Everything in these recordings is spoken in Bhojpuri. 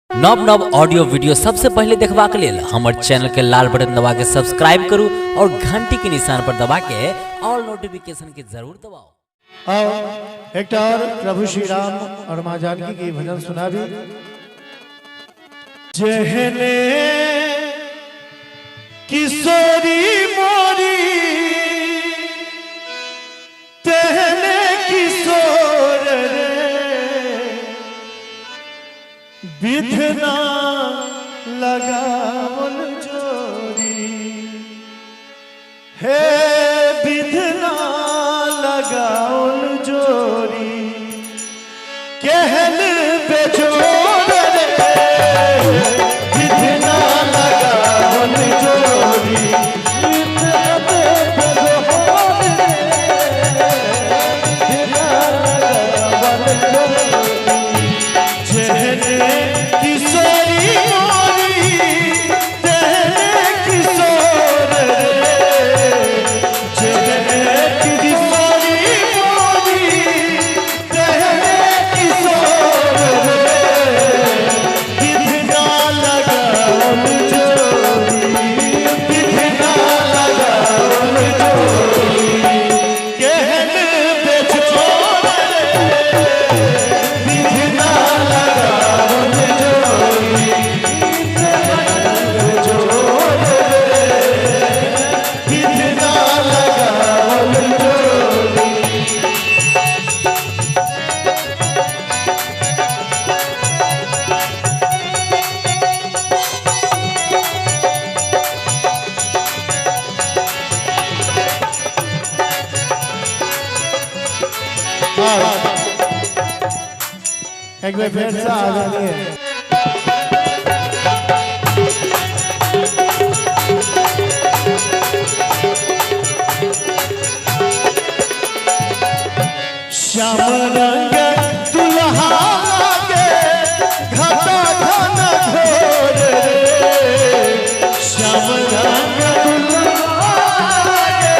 नव नव ऑडियो वीडियो सबसे पहले देखबा के लेल हमर चैनल के लाल बटन दबा के सब्सक्राइब करू और घंटी के निशान पर दबा के ऑल नोटिफिकेशन के जरूर दबाओ। और एक और प्रभु श्री राम और माँ जानकी की भजन सुना भी। जहने किशोरी मोरी तहने किशोर रे विधना लगावल जोरी हे विधना लगावल जोरी कहल बेजोर रे विधना लगावल जोरी एक बार फिर से आ जाइए। श्याम रंग दुल्हा लागे घटा घन घोर रे श्याम रंग दुल्हा लागे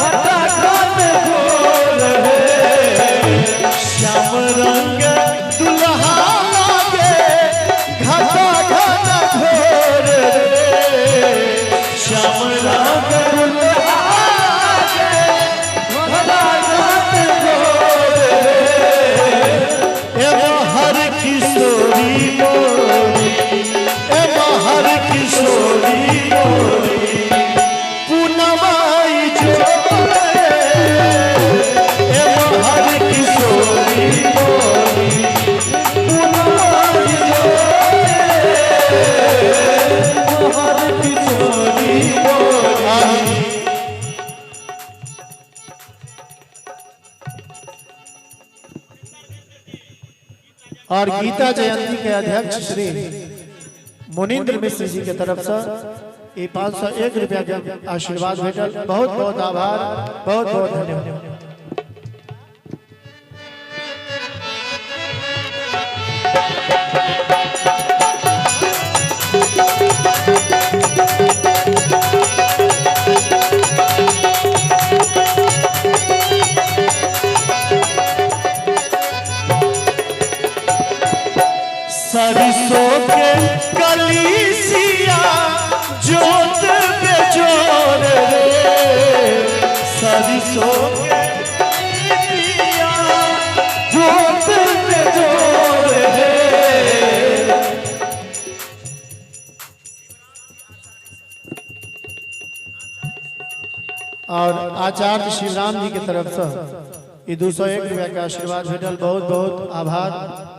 घटा घन घोर रे श्याम रंग और गीता जयंती के अध्यक्ष श्री मुनीन्द्र मिश्र जी के तरफ से 501 रुपया के आशीर्वाद भेटल। बहुत बहुत आभार, बहुत बहुत धन्यवाद। सरसों के कलीसिया जोत बेजोर रे सरसों के कलीसिया जोत बेजोर रे। और आचार्य शिवराम जी की तरफ से 201 रुपया का आशीर्वाद भेटल। बहुत बहुत आभार।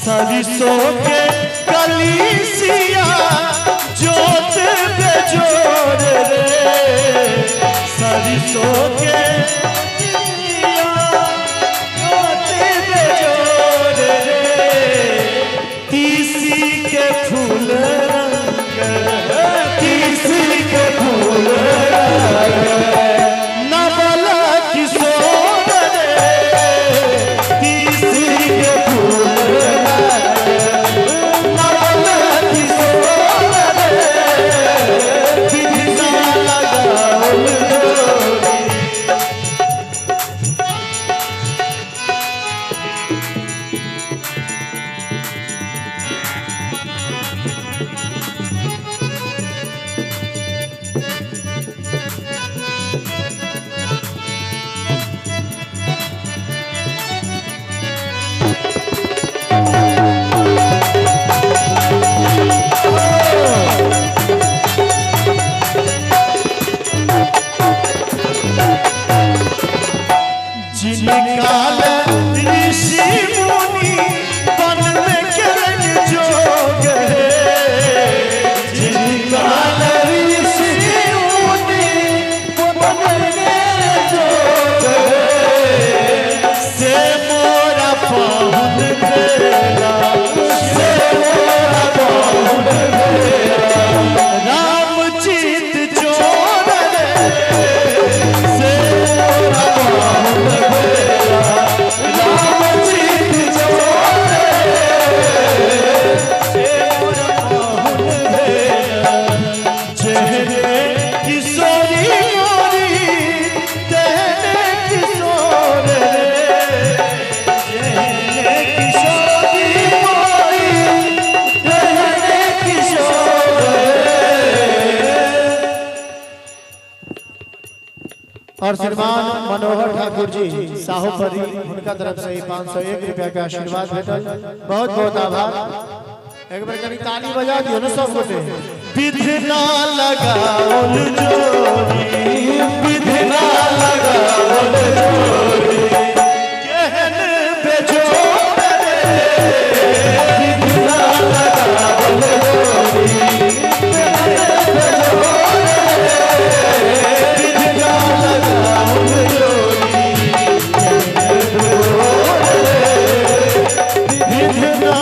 सरसों के कलीसिया जोत बेजोर रे सरसों के कलीसिया जोत बेजोर रे तीसी के फूल रंग तीसी के फूल रंग नवला किशोर रे तीसी के फूल Oh जिनकाल ऋषि मुनि वन में किरण जोग है, जिनकाल ऋषि मुनि वन में जोग है, से मोरा पाहुन भेला, से मोरा पाहुन भेला, राम चित चोर रे, से मोरा पाहुन भेला, राम चित चोर रे, से मोरा पाहुन भेला, चेहरे किशोरी मोरी तेहने किशोर रे, चेहरे किशोरी मोरी तेहने किशोर रे। और श्रीमान मनोहर ठाकुर जी साहूपरी उनका तरफ से 501 रुपया का आशीर्वाद भेटल, बहुत बहुत आभार। एक बार कभी ताली बजा दियो ना सब गोटे। विधना लगाओल जोड़ी, विधना लगाओल जोड़ी, केहन बेजोड़ रे, विधना लगाओल जोड़ी, केहन बेजोड़ रे, विधना लगाओल जोड़ी, केहन बेजोड़ रे, विधना